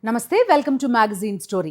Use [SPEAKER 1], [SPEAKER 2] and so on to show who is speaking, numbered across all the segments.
[SPEAKER 1] నమస్తే, welcome to magazine story.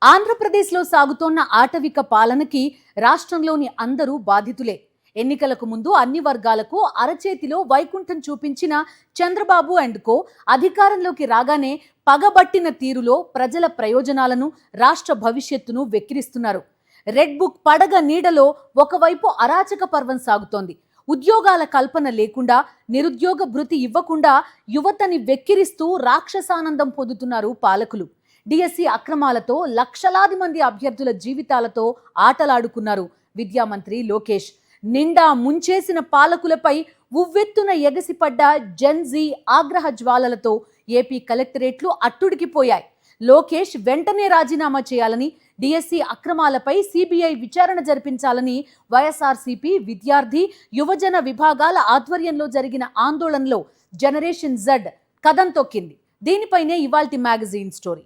[SPEAKER 1] ఆంధ్రప్రదేశ్లో సాగుతోన్న ఆటవిక పాలనకి రాష్ట్రంలోని అందరూ బాధితులే. ఎన్నికలకు ముందు అన్ని వర్గాలకు అరచేతిలో వైకుంఠం చూపించిన చంద్రబాబు అండ్ కో అధికారంలోకి రాగానే పగబట్టిన తీరులో ప్రజల ప్రయోజనాలను, రాష్ట్ర భవిష్యత్తును వెక్కిరిస్తున్నారు. రెడ్ బుక్ పడగ నీడలో ఒకవైపు అరాచక పర్వం సాగుతోంది. ఉద్యోగాల కల్పన లేకుండా, నిరుద్యోగ భృతి ఇవ్వకుండా యువతని వెక్కిరిస్తూ రాక్షసానందం పొందుతున్నారు పాలకులు. డిఎస్సి అక్రమాలతో లక్షలాది మంది అభ్యర్థుల జీవితాలతో ఆటలాడుకున్నారు విద్యామంత్రి లోకేష్. నిండా ముంచేసిన పాలకులపై ఉవ్వెత్తున ఎగసిపడ్డ జెన్జీ ఆగ్రహ జ్వాలలతో ఏపీ కలెక్టరేట్లు అట్టుడికిపోయాయి. లోకేష్ వెంటనే రాజీనామా చేయాలని, డిఎస్సి అక్రమాలపై సిబిఐ విచారణ జరిపించాలని వైఎస్ఆర్సీపీ విద్యార్థి, యువజన విభాగాల ఆధ్వర్యంలో జరిగిన ఆందోళనలో జనరేషన్ జెడ్ కదం తొక్కింది. దీనిపైనే ఇవాల్టి మ్యాగజైన్ స్టోరీ.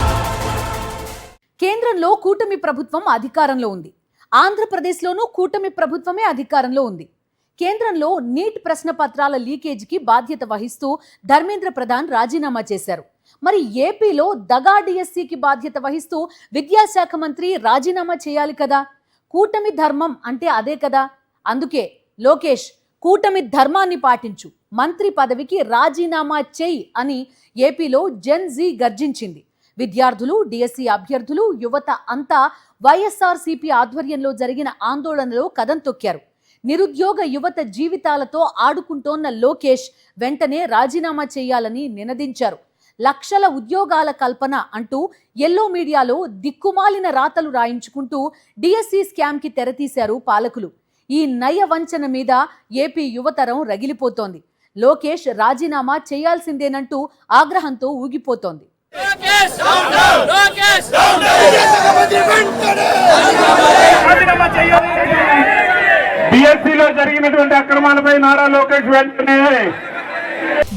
[SPEAKER 1] కేంద్రంలో కూటమి ప్రభుత్వం అధికారంలో ఉంది. ఆంధ్రప్రదేశ్లోనూ కూటమి ప్రభుత్వమే అధికారంలో ఉంది. కేంద్రంలో నీట్ ప్రశ్న పత్రాల లీకేజీకి బాధ్యత వహిస్తూ ధర్మేంద్ర ప్రధాన్ రాజీనామా చేశారు. మరి ఏపీలో దగా డిఎస్సికి బాధ్యత వహిస్తూ విద్యాశాఖ మంత్రి రాజీనామా చేయాలి కదా. కూటమి ధర్మం అంటే అదే కదా. అందుకే లోకేష్ కూటమి ధర్మాన్ని పాటించు, మంత్రి పదవికి రాజీనామా చేయి అని ఏపీలో జెన్ జీ గర్జించింది. విద్యార్థులు, డిఎస్సి అభ్యర్థులు, యువత అంతా వైఎస్ఆర్సీపీ ఆధ్వర్యంలో జరిగిన ఆందోళనలో కదం తొక్కారు. నిరుద్యోగ యువత జీవితాలతో ఆడుకుంటోన్న లోకేష్ వెంటనే రాజీనామా చేయాలని నినదించారు. లక్షల ఉద్యోగాల కల్పన అంటూ ఎల్లో మీడియాలో దిక్కుమాలిన రాతలు రాయించుకుంటూ డిఎస్సి స్కామ్ కి తెరతీశారు పాలకులు. ఈ నయ వంచన మీద ఏపీ యువతరం రగిలిపోతోంది. లోకేష్ రాజీనామా చేయాల్సిందేనంటూ ఆగ్రహంతో ఊగిపోతోంది.
[SPEAKER 2] డిఎస్సిలో జరిగినటువంటి అక్రమాలపై నారా లోకేష్ వెంటనే.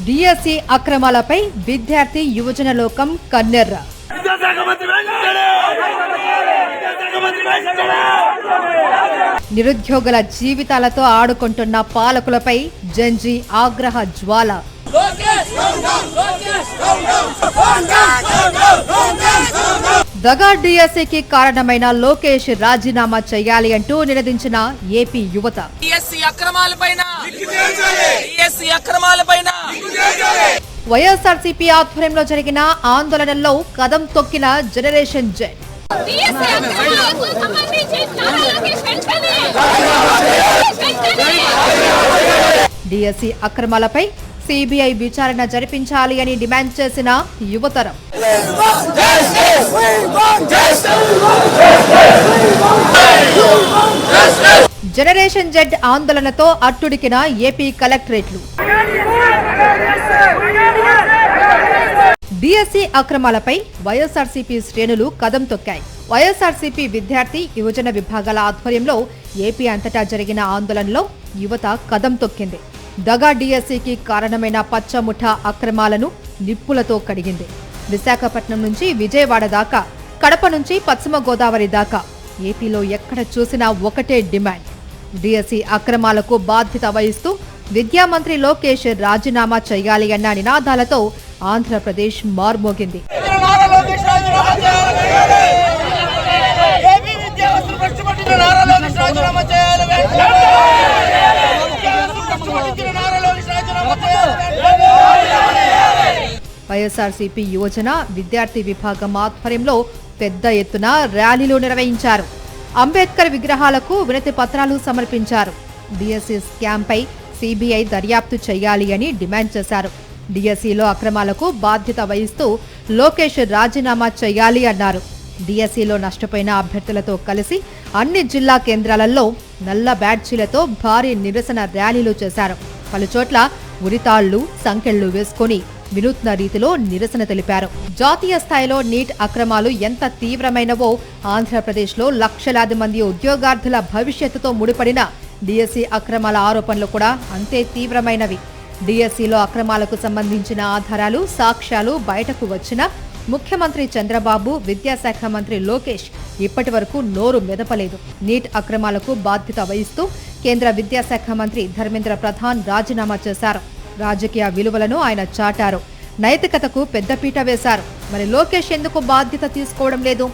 [SPEAKER 3] డిఎస్సి అక్రమాలపై విద్యార్థి యువజన లోకం కన్నెర్ర. నిరుద్యోగుల జీవితాలతో ఆడుకుంటున్న పాలకులపై జెన్జీ ఆగ్రహ జ్వాల. దగా డిఎస్సికి కారణమైన లోకేష్ రాజీనామా చేయాలి అంటూ నినదించిన ఏపీ యువత. వైఎస్ఆర్సీపీ ఆధ్వర్యంలో జరిగిన ఆందోళనల్లో కదం తొక్కిన జనరేషన్ జెడ్. డిఎస్సి అక్రమాలపై సిబిఐ విచారణ జరిపించాలి అని డిమాండ్ చేసిన యువతరం. జనరేషన్ జెడ్ ఆందోళనతో అట్టుడికిన ఏపీ కలెక్టరేట్లు. డిఎస్సి అక్రమాలపై వైఎస్ఆర్సీపీ శ్రేణులు కదం తొక్కాయి. వైఎస్ఆర్సీపీ విద్యార్థి, యువజన విభాగాల ఆధ్వర్యంలో ఏపీ అంతటా జరిగిన ఆందోళనలో యువత కదం తొక్కింది. దగా డిఎస్సికి కారణమైన పచ్చముఠా అక్రమాలను నిప్పులతో కడిగింది. విశాఖపట్నం నుంచి విజయవాడ దాకా, కడప నుంచి పశ్చిమ గోదావరి దాకా ఏపీలో ఎక్కడ చూసినా ఒకటే డిమాండ్. డిఎస్సి అక్రమాలకు బాధ్యత వహిస్తూ విద్యామంత్రి లోకేష్ రాజీనామా చేయాలి అన్న నినాదాలతో ఆంధ్రప్రదేశ్ మార్మోగింది. వైఎస్ఆర్సీపీ యువజన విద్యార్థి విభాగం ఆధ్వర్యంలో పెద్ద ఎత్తున ర్యాలీలు నిర్వహించారు. అంబేద్కర్ విగ్రహాలకు వినతి పత్రాలు సమర్పించారు. డిఎస్సి స్కామ్ పై సిబిఐ దర్యాప్తు చేయాలి అని డిమాండ్ చేశారు. డిఎస్సిలో అక్రమాలకు బాధ్యత వహిస్తూ లోకేష్ రాజీనామా చేయాలి అన్నారు. డిఎస్సిలో నష్టపోయిన అభ్యర్థులతో కలిసి అన్ని జిల్లా కేంద్రాలలో నల్ల బ్యాడ్జీలతో భారీ నిరసన ర్యాలీలు చేశారు. పలుచోట్ల ఉరితాళ్లు, సంకెళ్లు వేసుకుని వినూత్న రీతిలో నిరసన తెలిపారు. జాతీయ స్థాయిలో నీట్ అక్రమాలు ఎంత తీవ్రమైనవో ఆంధ్రప్రదేశ్లో లక్షలాది మంది ఉద్యోగార్థుల భవిష్యత్తుతో ముడిపడిన డిఎస్సి అక్రమాల ఆరోపణలు కూడా అంతే తీవ్రమైనవి. డిఎస్సిలో అక్రమాలకు సంబంధించిన ఆధారాలు, సాక్ష్యాలు బయటకు వచ్చినా ముఖ్యమంత్రి చంద్రబాబు, విద్యాశాఖ మంత్రి లోకేష్ ఇప్పటి వరకు నోరు మెదపలేదు. నీట్ అక్రమాలకు బాధ్యత వహిస్తూ కేంద్ర విద్యాశాఖ మంత్రి ధర్మేంద్ర ప్రధాన్ రాజీనామా చేశారు. రాజకీయ విలువలను ఆయన చాటారు. నైతికతకు పెద్దపీట వేశారు. మరి లోకేష్ ఎందుకు బాధ్యత తీసుకోవడం లేదు?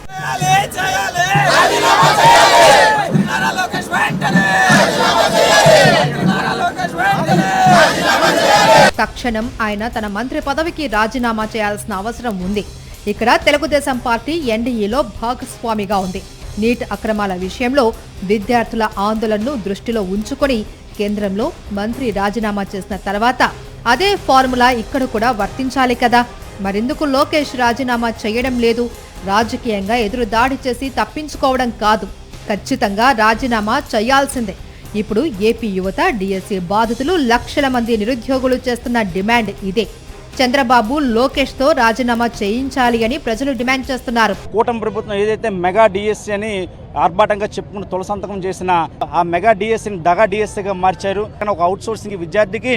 [SPEAKER 3] తక్షణం ఆయన తన మంత్రి పదవికి రాజీనామా చేయాల్సిన అవసరం ఉంది. ఇక్కడ తెలుగుదేశం పార్టీ ఎన్డీఏలో భాగస్వామిగా ఉంది. నీట్ అక్రమాల విషయంలో విద్యార్థుల ఆందోళనను దృష్టిలో ఉంచుకొని కేంద్రంలో మంత్రి రాజీనామా చేసిన తర్వాత అదే ఫార్ములా ఇక్కడ కూడా వర్తించాలి కదా. మరెందుకు లోకేష్ రాజీనామా చేయడం లేదు? రాజకీయంగా ఎదురు దాడి చేసి తప్పించుకోవడం కాదు, ఖచ్చితంగా రాజీనామా చేయాల్సిందే. ఇప్పుడు ఏపీ యువత, డిఎస్సీ బాధితులు, లక్షల మంది నిరుద్యోగులు చేస్తున్న డిమాండ్ ఇదే. చంద్రబాబు లోకేష్ తో రాజీనామా చేయించాలి అని ప్రజలు డిమాండ్ చేస్తున్నారు.
[SPEAKER 4] కూటమి ప్రభుత్వం ఏదైతే మెగా డిఎస్సీ అని ఆర్భాటంగా చెప్పుకుని తొలి సంతకం చేసిన ఆ మెగా డిఎస్సీని డగా డిఎస్సీగా మార్చారు. ఒక అవుట్ సోర్సింగ్ విద్యార్థికి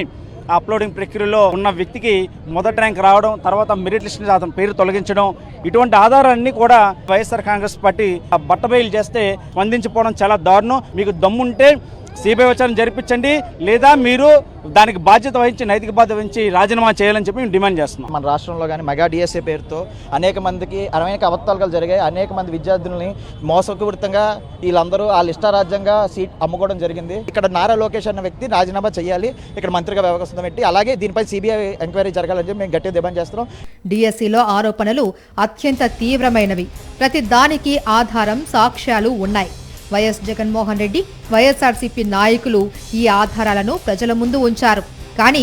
[SPEAKER 4] అప్లోడింగ్ ప్రక్రియలో ఉన్న వ్యక్తికి మొదటి ర్యాంక్ రావడం, తర్వాత మెరిట్ లిస్ట్ నుంచి అతని పేరు తొలగించడం, ఇటువంటి ఆధారాలన్నీ కూడా వైఎస్ఆర్ కాంగ్రెస్ పార్టీ బట్టబయలు చేస్తే స్పందించిపోవడం చాలా దారుణం. మీకు దమ్ముంటే సిబిఐ విచారణ జరిపించండి, లేదా మీరు దానికి బాధ్యత వహించి నైతిక బాధ్యత వహించి రాజీనామా చేయాలని చెప్పి మేము డిమాండ్ చేస్తున్నాం.
[SPEAKER 5] మన రాష్ట్రంలో కానీ మెగా డిఎస్ఏ పేరుతో అనేక మందికి అనేక అబద్ధాలు జరిగాయి. అనేక మంది విద్యార్థులని మోసపూరితంగా వీళ్ళందరూ వాళ్ళ ఇష్టారాజ్యంగా సీట్ అమ్ముకోవడం జరిగింది. ఇక్కడ నారా లోకేష్ అన్న వ్యక్తి రాజీనామా చేయాలి, ఇక్కడ మంత్రిగా వ్యవస్థ పెట్టి, అలాగే దీనిపై సిబిఐ ఎంక్వైరీ జరగాలని చెప్పి మేము గట్టిగా డిమాండ్ చేస్తున్నాం.
[SPEAKER 3] డిఎస్సీలో ఆరోపణలు అత్యంత తీవ్రమైనవి. ప్రతి దానికి ఆధారం, సాక్ష్యాలు ఉన్నాయి. వైఎస్ జగన్మోహన్ రెడ్డి, వైఎస్ఆర్సీపీ నాయకులు ఈ ఆధారాలను ప్రజల ముందు ఉంచారు. కానీ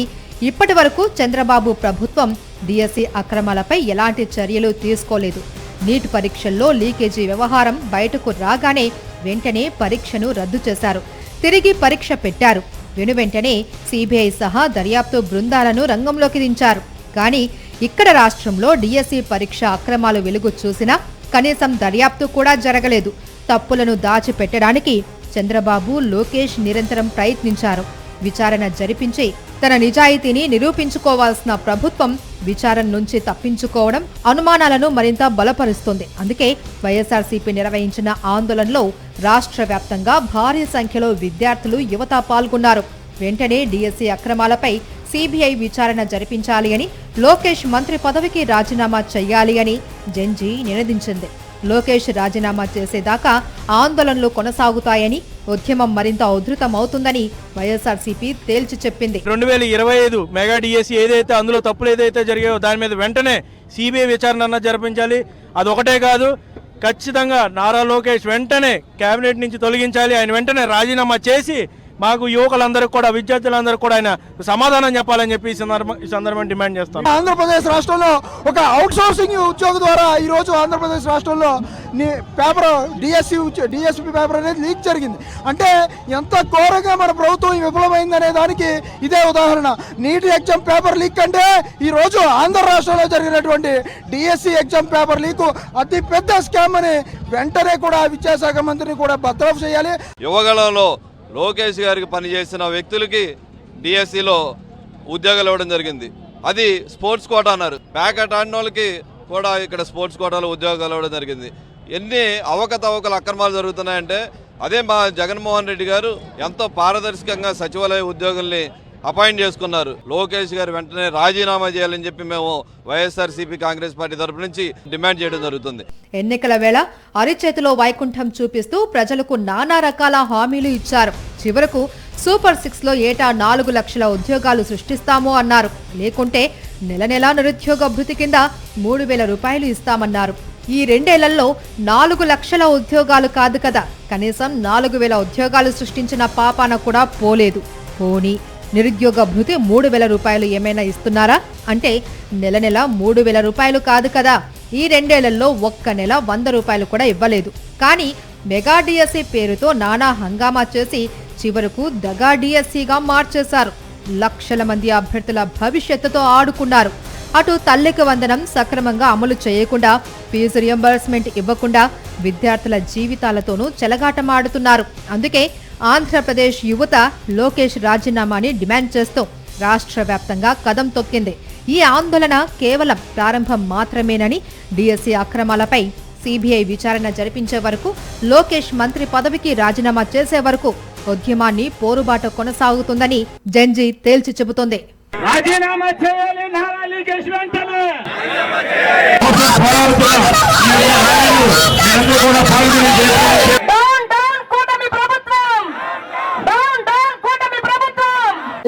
[SPEAKER 3] ఇప్పటి వరకు చంద్రబాబు ప్రభుత్వం డిఎస్సీ అక్రమాలపై ఎలాంటి చర్యలు తీసుకోలేదు. నీట్ పరీక్షల్లో లీకేజీ వ్యవహారం బయటకు రాగానే వెంటనే పరీక్షను రద్దు చేశారు, తిరిగి పరీక్ష పెట్టారు. వెనువెంటనే సిబిఐ సహా దర్యాప్తు బృందాలను రంగంలోకి దించారు. కానీ ఇక్కడ రాష్ట్రంలో డిఎస్సీ పరీక్ష అక్రమాలు వెలుగు చూసినా కనీసం దర్యాప్తు కూడా జరగలేదు. తప్పులను దాచిపెట్టడానికి చంద్రబాబు, లోకేష్ నిరంతరం ప్రయత్నించారు. విచారణ జరిపించి తన నిజాయితీని నిరూపించుకోవాల్సిన ప్రభుత్వం విచారణ నుంచి తప్పించుకోవడం అనుమానాలను మరింత బలపరుస్తుంది. అందుకే వైఎస్ఆర్సీపీ నిర్వహించిన ఆందోళనలో రాష్ట్ర వ్యాప్తంగా భారీ సంఖ్యలో విద్యార్థులు, యువత పాల్గొన్నారు. వెంటనే డిఎస్సీ అక్రమాలపై సిబిఐ విచారణ జరిపించాలి అని, లోకేష్ మంత్రి పదవికి రాజీనామా చేయాలి అని జెన్జీ నినదించింది. లోకేష్ రాజీనామా చేసేదాకా ఆందోళనలు కొనసాగుతాయని, ఉద్యమం మరింత ఉధృతమవుతుందని వైఎస్ఆర్సీపీ తేల్చి చెప్పింది.
[SPEAKER 6] 2025 మెగా డిఎస్సీ ఏదైతే అందులో తప్పులు ఏదైతే జరిగాయో దాని మీద వెంటనే సిబిఐ విచారణ జరిపించాలి. అదొకటే కాదు, ఖచ్చితంగా నారా లోకేష్ వెంటనే కేబినెట్ నుంచి తొలగించాలి. ఆయన వెంటనే రాజీనామా చేసి మాకు యువకులందరికీ కూడా, విద్యార్థులందరికీ కూడా ఆయన సమాధానం చెప్పాలని చెప్పి ఈ సందర్భం డిమాండ్ చేస్తాను.
[SPEAKER 7] ఆంధ్రప్రదేశ్ రాష్ట్రంలో ఒక అవుట్ సోర్సింగ్ ఉద్యోగం ద్వారా ఈరోజు ఆంధ్రప్రదేశ్ రాష్ట్రంలో పేపర్ డిఎస్పీ పేపర్ అనేది లీక్ జరిగింది. అంటే ఎంత ఘోరంగా మన ప్రభుత్వం విఫలమైందనే దానికి ఇదే ఉదాహరణ. నీట్ ఎగ్జామ్ పేపర్ లీక్ అంటే ఈరోజు ఆంధ్ర రాష్ట్రంలో జరిగినటువంటి డిఎస్సి ఎగ్జామ్ పేపర్ లీక్ అతి పెద్ద స్కామ్ అని వెంటనే కూడా విద్యాశాఖ మంత్రిని కూడా బర్తరఫ్ చేయాలి.
[SPEAKER 8] యువగళంలో లోకేష్ గారికి పనిచేసిన వ్యక్తులకి డిఎస్సిలో ఉద్యోగాలు ఇవ్వడం జరిగింది. అది స్పోర్ట్స్ కోటా అన్నారు. ప్యాకెట్ ఆడిన వాళ్ళకి కూడా ఇక్కడ స్పోర్ట్స్ కోటాలో ఉద్యోగాలు ఇవ్వడం జరిగింది. ఎన్ని అవకతవకలు, అక్రమాలు జరుగుతున్నాయంటే అదే మా జగన్మోహన్ రెడ్డి గారు ఎంతో పారదర్శకంగా సచివాలయ ఉద్యోగుల్ని అపాయింట్ చేసుకున్నారు. లోకేష్ గారు వెంటనే రాజీనామా చేయాలని చెప్పి మేము వైఎస్ఆర్సీపీ కాంగ్రెస్ పార్టీ తరపు నుంచి డిమాండ్ చేయడం జరుగుతుంది.
[SPEAKER 3] ఎన్నికల వేళ అరిచేతిలో వైకుంఠం చూపిస్తూ ప్రజలకు నానా రకాల హామీలు ఇచ్చారు. చివరకు సూపర్ 6 లో ఏటా 4 లక్షల ఉద్యోగాలు సృష్టిస్తాము అన్నారు. లేకుంటే నెల నెలా నిరుద్యోగ భృతి కింద 3,000 రూపాయలు ఇస్తామన్నారు. ఈ 2 ఏళ్లలో 4 లక్షల ఉద్యోగాలు కాదు కదా, కనీసం 4,000 ఉద్యోగాలు సృష్టించిన పాపాన కూడా పోలేదు. పోనీ నిరుద్యోగ భృతి 3,000 రూపాయలు ఏమైనా ఇస్తున్నారా అంటే నెల నెల 3,000 రూపాయలు కాదు కదా. ఈ 2 ఏళ్లలో ఒక్క నెల 100 రూపాయలు కూడా ఇవ్వలేదు. కానీ మెగా డిఎస్సీ పేరుతో నానా హంగామా చేసి చివరకు దగా డిఎస్సీగా మార్చేశారు. లక్షల మంది అభ్యర్థుల భవిష్యత్తుతో ఆడుకున్నారు. అటు తల్లికి వందనం సక్రమంగా అమలు చేయకుండా, ఫీజు రియంబర్స్మెంట్ ఇవ్వకుండా విద్యార్థుల జీవితాలతోనూ చెలగాటమాడుతున్నారు. అందుకే ఆంధ్రప్రదేశ్ యువత లోకేష్ రాజీనామాని డిమాండ్ చేస్తూ రాష్ట్ర వ్యాప్తంగా కదం తొక్కింది. ఈ ఆందోళన కేవలం ప్రారంభం మాత్రమేనని, డిఎస్సీ అక్రమాలపై సిబిఐ విచారణ జరిపించే వరకు, లోకేష్ మంత్రి పదవికి రాజీనామా చేసే వరకు ఉద్యమాన్ని పోరుబాట కొనసాగుతుందని జెన్జీ తేల్చి చెబుతోంది.
[SPEAKER 2] రాజీనామా చేయాలి నారా లోకేష్ వెంటనే.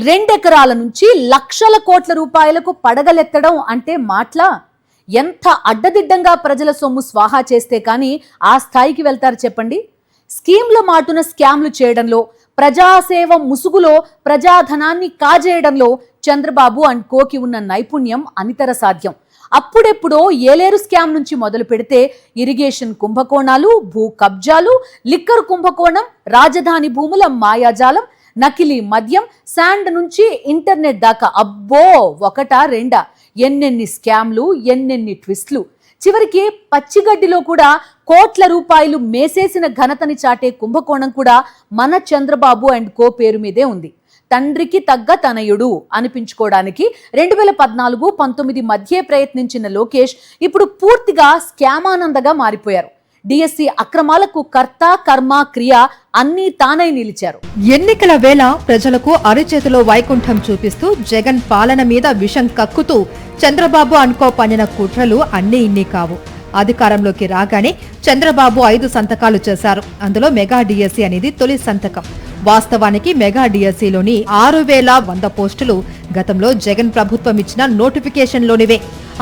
[SPEAKER 1] రెండెకరాల నుంచి లక్షల కోట్ల రూపాయలకు పడగలెత్తడం అంటే మాట్లా? ఎంత అడ్డదిడ్డంగా ప్రజల సొమ్ము స్వాహా చేస్తే కానీ ఆ స్థాయికి వెళ్తారు చెప్పండి. స్కీమ్ల మాటున స్కామ్లు చేయడంలో, ప్రజాసేవ ముసుగులో ప్రజాధనాన్ని కాజేయడంలో చంద్రబాబు అండ్ కోకి ఉన్న నైపుణ్యం అనితర సాధ్యం. అప్పుడెప్పుడో ఏలేరు స్కామ్ నుంచి మొదలు పెడితే ఇరిగేషన్ కుంభకోణాలు, భూ కబ్జాలు, లిక్కర్ కుంభకోణం, రాజధాని భూముల మాయాజాలం, నకిలీ మద్యం, శాండ్ నుంచి ఇంటర్నెట్ దాకా అబ్బో ఒకటా రెండా ఎన్నెన్ని స్కామ్లు, ఎన్నెన్ని ట్విస్ట్లు. చివరికి పచ్చిగడ్డిలో కూడా కోట్ల రూపాయలు మేసేసిన ఘనతని చాటే కుంభకోణం కూడా మన చంద్రబాబు అండ్ కో పేరు మీదే ఉంది. తండ్రికి తగ్గ తనయుడు అనిపించుకోవడానికి 2014-19 మధ్య ప్రయత్నించిన లోకేష్ ఇప్పుడు పూర్తిగా స్కామానందగా మారిపోయారు. డిఎస్సి అక్రమాలకు కర్త, కర్మ, క్రియ అన్నీ తానై నిలిచారు.
[SPEAKER 3] ఎన్నికల వేళ ప్రజలకు అరిచేతిలో వైకుంఠం చూపిస్తూ జగన్ పాలన మీద విషం కక్కుతూ చంద్రబాబు అనుకో పన్నిన కుట్రలు అన్నీ ఇన్ని కావు. అధికారంలోకి రాగానే చంద్రబాబు 5 సంతకాలు చేశారు. అందులో మెగా డిఎస్సి అనేది తొలి సంతకం. వాస్తవానికి మెగా డిఎస్సిలోని 6100 పోస్టులు గతంలో జగన్ ప్రభుత్వం ఇచ్చిన నోటిఫికేషన్లోనివే.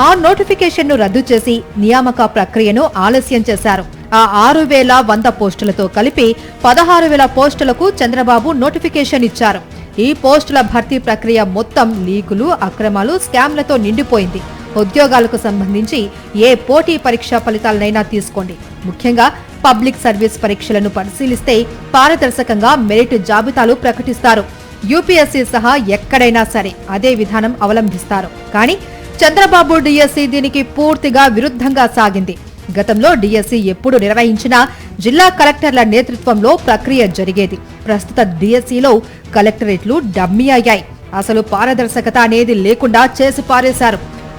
[SPEAKER 3] ఆ నోటిఫికేషన్ను రద్దు చేసి నియామక ప్రక్రియను ఆలస్యం చేశారు. ఆ 6100 పోస్టులతో కలిపి 16000 పోస్టులకు చంద్రబాబు నోటిఫికేషన్ ఇచ్చారు. ఈ పోస్టుల భర్తీ ప్రక్రియ మొత్తం లీకులు, అక్రమాలు, స్కామ్లతో నిండిపోయింది. ఉద్యోగాలకు సంబంధించి ఏ పోటీ పరీక్షా ఫలితాలనైనా తీసుకోండి, ముఖ్యంగా పబ్లిక్ సర్వీస్ పరీక్షలను పరిశీలిస్తే పారదర్శకంగా మెరిట్ జాబితాలు ప్రకటిస్తారు. యూపీఎస్సీ సహా ఎక్కడైనా సరే అదే విధానం అవలంబిస్తారు. కానీ చంద్రబాబు డిఎస్సి దీనికి పూర్తిగా విరుద్ధంగా సాగింది. గతంలో డిఎస్సి ఎప్పుడు నిర్వహించినా జిల్లా కలెక్టర్ల నేతృత్వంలో ప్రక్రియ జరిగేది. ప్రస్తుత డిఎస్సిలో కలెక్టరేట్లు డమ్మీ అయ్యాయి. అసలు పారదర్శకత అనేది లేకుండా చేసి పారేశారు.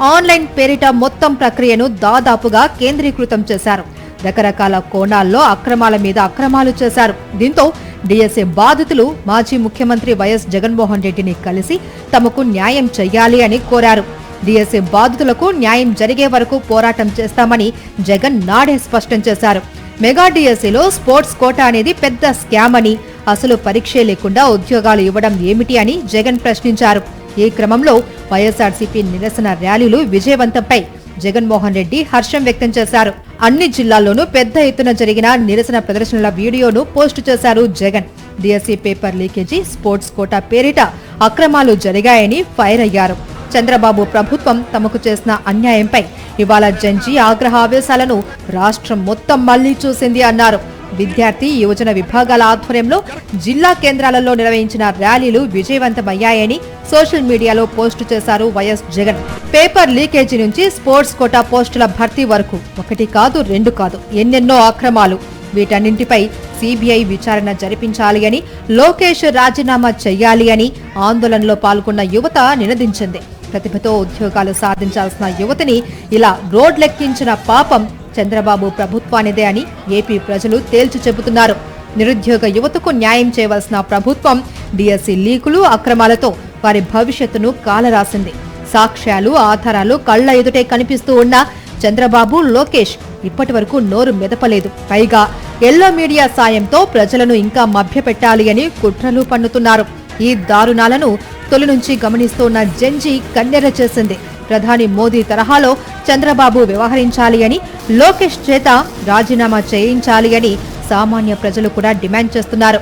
[SPEAKER 3] ఆన్లైన్ పేరిట మొత్తం ప్రక్రియను దాదాపుగా కేంద్రీకృతం చేశారు. రకరకాల కోణాల్లో అక్రమాల మీద అక్రమాలు చేశారు. దీంతో డిఎస్సి బాధితులు మాజీ ముఖ్యమంత్రి వైఎస్ జగన్మోహన్ రెడ్డిని కలిసి తమకు న్యాయం చెయ్యాలి అని కోరారు. డిఎస్సి బాధితులకు న్యాయం జరిగే వరకు పోరాటం చేస్తామని జగన్ నాడే స్పష్టం చేశారు. మెగా డిఎస్సిలో స్పోర్ట్స్ కోటా అనేది పెద్ద స్కామ్ అని, అసలు పరీక్షే లేకుండా ఉద్యోగాలు ఇవ్వడం ఏమిటి అని జగన్ ప్రశ్నించారు. ఈ క్రమంలో వైఎస్ఆర్సీపీ నిరసన ర్యాలీలు విజయవంతంపై జగన్మోహన్ రెడ్డి హర్షం వ్యక్తం చేశారు. అన్ని జిల్లాల్లోనూ పెద్ద ఎత్తున జరిగిన నిరసన ప్రదర్శనల వీడియోను పోస్టు చేశారు Jagan. DSC paper leakage, sports quota పేరిట అక్రమాలు జరిగాయని ఫైర్ అయ్యారు. చంద్రబాబు ప్రభుత్వం తమకు చేసిన అన్యాయంపై ఇవాళ జంజీ ఆగ్రహావేశాలను రాష్ట్రం మొత్తం మళ్లీ చూసింది అన్నారు. విద్యార్థి, యువజన విభాగాల ఆధ్వర్యంలో జిల్లా కేంద్రాలలో నిర్వహించిన ర్యాలీలు విజయవంతమయ్యాయని సోషల్ మీడియాలో పోస్టు చేశారు వైఎస్ జగన్. పేపర్ లీకేజీ నుంచి స్పోర్ట్స్ కోటా పోస్టుల భర్తీ వరకు 1 కాదు 2 కాదు ఎన్నెన్నో అక్రమాలు. వీటన్నింటిపై సిబిఐ విచారణ జరిపించాలి అని, లోకేష్ రాజీనామా చెయ్యాలి అని ఆందోళనలో పాల్గొన్న యువత నినదించింది. ప్రతిభతో ఉద్యోగాలు సాధించాల్సిన యువతిని ఇలా రోడ్లెక్కించిన పాపం చంద్రబాబు ప్రభుత్వానిదే అని ఏపీ ప్రజలు తేల్చి చెబుతున్నారు. నిరుద్యోగ యువతకు న్యాయం చేయవలసిన ప్రభుత్వం డిఎస్సి లీకులు, అక్రమాలతో వారి భవిష్యత్తును కాలరాసింది. సాక్ష్యాలు, ఆధారాలు కళ్ల ఎదుటే కనిపిస్తూ ఉన్న చంద్రబాబు, లోకేష్ ఇప్పటి వరకు నోరు మెదపలేదు. పైగా ఎల్లో మీడియా సాయంతో ప్రజలను ఇంకా మభ్యపెట్టాలి అని కుట్రలు పన్నుతున్నారు. ఈ దారుణాలను తొలి నుంచి గమనిస్తున్న జంజీ కన్నెర చేసింది. ప్రధాని మోదీ తరహాలో చంద్రబాబు వ్యవహరించాలి అని, లోకేష్ చేత రాజీనామా చేయించాలి అని సామాన్య ప్రజలు కూడా డిమాండ్ చేస్తున్నారు.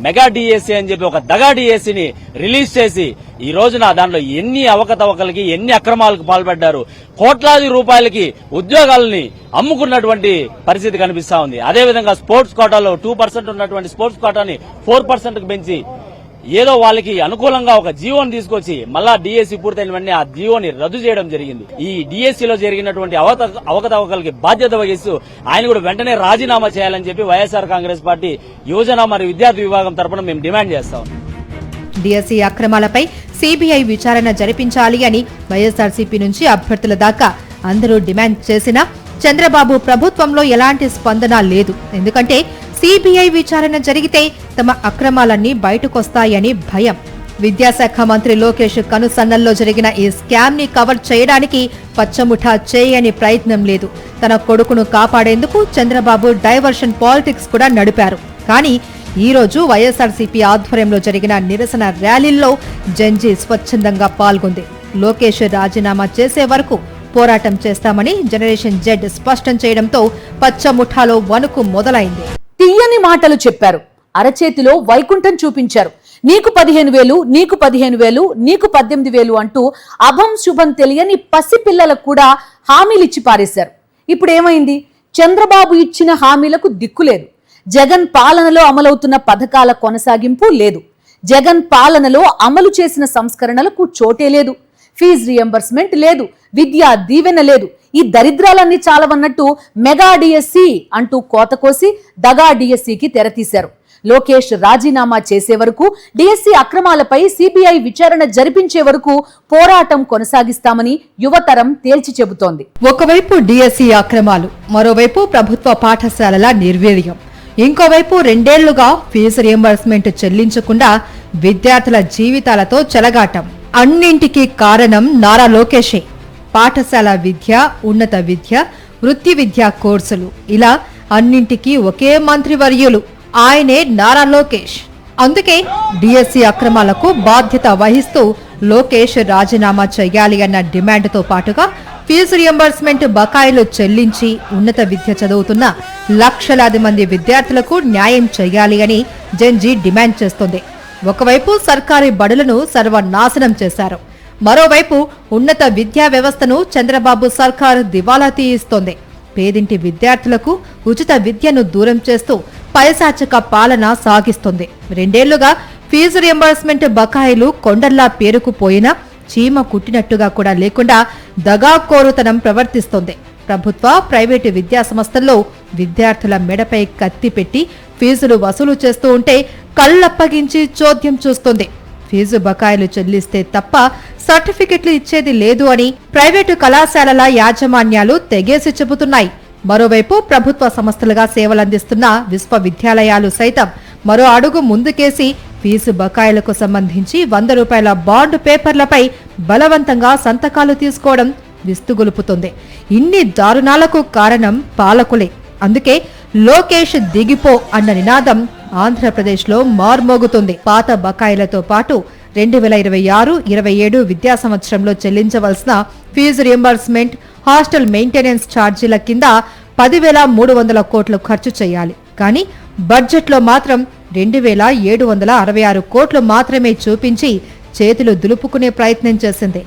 [SPEAKER 9] మెగా డిఎస్సి అని చెప్పి ఒక దగా డిఎస్సిని రిలీజ్ చేసి ఈ రోజున దాంట్లో ఎన్ని అవకతవకలకి, ఎన్ని అక్రమాలకు పాల్పడ్డారు. కోట్లాది రూపాయలకి ఉద్యోగాలని అమ్ముకున్నటువంటి పరిస్థితి కనిపిస్తా ఉంది. అదేవిధంగా స్పోర్ట్స్ కోటాలో 2% ఉన్నటువంటి స్పోర్ట్స్ కోటాని 4%కు పెంచి ఏదో వాళ్ళకి అనుకూలంగా ఒక జీవోని తీసుకొచ్చి మళ్ళా డిఎస్సి పూర్తయిన వెంటనే ఆ జీవోని రద్దు చేయడం జరిగింది. ఈ డిఎస్సిలో జరిగినటువంటి అవకతవకలకి బాధ్యత వహిస్తూ ఆయన కూడా వెంటనే రాజీనామా చేయాలని చెప్పి వైఎస్ఆర్ కాంగ్రెస్ పార్టీ యువజన మరియు విద్యార్థి విభాగం తరపున మేము డిమాండ్ చేస్తాం.
[SPEAKER 3] డిఎస్సి అక్రమాలపై సిబిఐ విచారణ జరిపించాలి అని వైఎస్ఆర్సీపీ నుంచి అభ్యర్థుల దాకా అందరూ డిమాండ్ చేసినా చంద్రబాబు ప్రభుత్వంలో ఎలాంటి స్పందన లేదు. ఎందుకంటే సిబిఐ విచారణ జరిగితే తమ అక్రమాలన్నీ బయటకొస్తాయని భయం. విద్యాశాఖ మంత్రి లోకేష్ కనుసన్నల్లో జరిగిన ఈ స్కామ్ ని కవర్ చేయడానికి పచ్చముఠా చేయని ప్రయత్నం లేదు. తన కొడుకును కాపాడేందుకు చంద్రబాబు డైవర్షన్ పాలిటిక్స్ కూడా నడిపారు. కానీ ఈ రోజు వైఎస్ఆర్సీపీ ఆధ్వర్యంలో జరిగిన నిరసన ర్యాలీల్లో జెన్జీ స్వచ్ఛందంగా పాల్గొంది. లోకేష్ రాజీనామా చేసే వరకు పోరాటం చేస్తామని జనరేషన్ జెడ్ స్పష్టం చేయడంతో పచ్చముఠాలో వణుకు మొదలైంది.
[SPEAKER 1] తీయని మాటలు చెప్పారు, అరచేతిలో వైకుంఠం చూపించారు. నీకు 15,000, నీకు 15,000, నీకు 18,000 అంటూ అభం శుభం తెలియని పసిపిల్లలకు కూడా హామీలిచ్చి పారేశారు. ఇప్పుడేమైంది? చంద్రబాబు ఇచ్చిన హామీలకు దిక్కులేదు. జగన్ పాలనలో అమలవుతున్న పథకాల కొనసాగింపు లేదు. జగన్ పాలనలో అమలు చేసిన సంస్కరణలకు చోటే లేదు. ఫీజు రియంబర్స్మెంట్ లేదు, విద్యా దీవెన లేదు. ఈ దరిద్రాలన్నీ చాలవన్నట్టు మెగా డిఎస్సి అంటూ కోతకోసి దగా డిఎస్సికి తెరతీశారు. లోకేష్ రాజీనామా చేసే వరకు, డిఎస్సి అక్రమాలపై సిబిఐ విచారణ జరిపించే వరకు పోరాటం కొనసాగిస్తామని యువతరం తేల్చి చెబుతోంది.
[SPEAKER 3] ఒకవైపు డిఎస్సి అక్రమాలు, మరోవైపు ప్రభుత్వ పాఠశాలల నిర్వీర్యం, ఇంకోవైపు 2 ఏళ్లుగా ఫీజు రియంబర్స్మెంట్ చెల్లించకుండా విద్యార్థుల జీవితాలతో చెలగాటం. అన్నింటికీ కారణం నారా లోకేషే. పాఠశాల విద్య, ఉన్నత విద్య, వృత్తి విద్యా కోర్సులు, ఇలా అన్నింటికీ ఒకే మంత్రివర్యులు, ఆయనే నారా లోకేష్. అందుకే డిఎస్సి అక్రమాలకు బాధ్యత వహిస్తూ లోకేష్ రాజీనామా చేయాలి అన్న డిమాండ్తో పాటుగా ఫీజు రియంబర్స్మెంట్ బకాయిలు చెల్లించి ఉన్నత విద్య చదువుతున్న లక్షలాది మంది విద్యార్థులకు న్యాయం చేయాలి అని జెన్జీ డిమాండ్ చేస్తోంది. ఒకవైపు సర్కారీ బడులను సర్వనాశనం చేశారు, మరోవైపు ఉన్నత విద్యా వ్యవస్థను చంద్రబాబు సర్కారు దివాలా తీయిస్తోంది. పేదింటి విద్యార్థులకు ఉచిత విద్యను దూరం చేస్తూ పైశాచిక పాలన సాగిస్తుంది. 2 ఏళ్లుగా ఫీజు రియంబర్స్మెంట్ బకాయిలు కొండల్లా పేరుకుపోయినా చీమ కుట్టినట్టుగా కూడా లేకుండా దగాకోరుతనం ప్రవర్తిస్తోంది. ప్రభుత్వ, ప్రైవేటు విద్యా సంస్థల్లో విద్యార్థుల మెడపై కత్తి పెట్టి ఫీజులు వసూలు చేస్తూ ఉంటే కళ్ళప్పగించి చోద్యం చూస్తోంది. ఫీజు బకాయిలు చెల్లిస్తే తప్ప సర్టిఫికెట్లు ఇచ్చేది లేదు అని ప్రైవేటు కళాశాలల యాజమాన్యాలు తెగేసి చెబుతున్నాయి. మరోవైపు ప్రభుత్వ సంస్థలుగా సేవలందిస్తున్న విశ్వవిద్యాలయాలు సైతం మరో అడుగు ముందుకేసి ఫీజు బకాయిలకు సంబంధించి 100 రూపాయల బాండ్ పేపర్లపై బలవంతంగా సంతకాలు తీసుకోవడం విస్తుగొలుపుతుంది. ఇన్ని దారుణాలకు కారణం పాలకులే. అందుకే లోకేష్ దిగిపో అన్న నినాదం ఆంధ్రప్రదేశ్లో మార్మోగుతుంది. పాత బకాయిలతో పాటు 2026-27 విద్యా సంవత్సరంలో చెల్లించవలసిన ఫీజు రియంబర్స్మెంట్, హాస్టల్ మెయింటెనెన్స్ ఛార్జీల కింద 10,300 కోట్లు ఖర్చు చేయాలి. కానీ బడ్జెట్లో మాత్రం 2,766 కోట్లు మాత్రమే చూపించి చేతులు దులుపుకునే ప్రయత్నం చేసింది.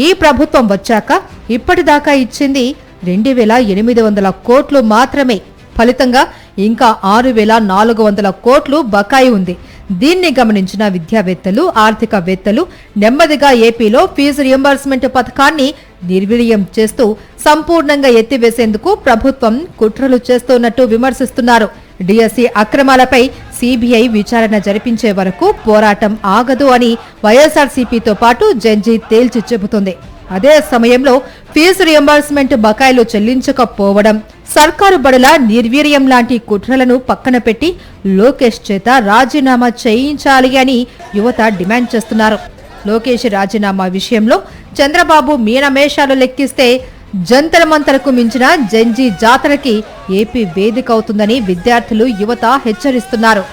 [SPEAKER 3] ఈ ప్రభుత్వం వచ్చాక ఇప్పటిదాకా ఇచ్చింది 2,800 కోట్లు మాత్రమే. ఫలితంగా ఇంకా 6,400 కోట్లు బకాయి ఉంది. దీన్ని గమనించిన విద్యావేత్తలు, ఆర్థికవేత్తలు నెమ్మదిగా ఏపీలో ఫీజు రియంబర్స్మెంట్ పథకాన్ని నిర్వీర్యం చేస్తూ సంపూర్ణంగా ఎత్తివేసేందుకు ప్రభుత్వం కుట్రలు చేస్తున్నట్టు విమర్శిస్తున్నారు. డిఎస్సి అక్రమాలపై సిబిఐ విచారణ జరిపించే వరకు పోరాటం ఆగదు అని వైఎస్ఆర్సీపీతో పాటు జెన్జీ తేల్చి చెబుతుంది. అదే సమయంలో ఫీజు రియంబర్స్మెంట్ బకాయిలు చెల్లించకపోవడం, సర్కారు బడుల నిర్వీర్యం లాంటి కుట్రలను పక్కన పెట్టి లోకేష్ చేత రాజీనామా చేయించాలి అని యువత డిమాండ్ చేస్తున్నారు. లోకేష్ రాజీనామా విషయంలో చంద్రబాబు మీనమేషాలు లెక్కిస్తే జంతర్ మంతర్కు మించిన జెన్జీ జాతరకి ఏపీ వేదిక అవుతుందని విద్యార్థులు, యువత హెచ్చరిస్తున్నారు.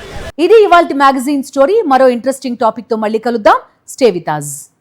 [SPEAKER 1] ఇది ఇవాల్టి మ్యాగజైన్ స్టోరీ. మరో ఇంట్రెస్టింగ్ టాపిక్ తో మళ్ళీ కలుద్దాం. Stay with us.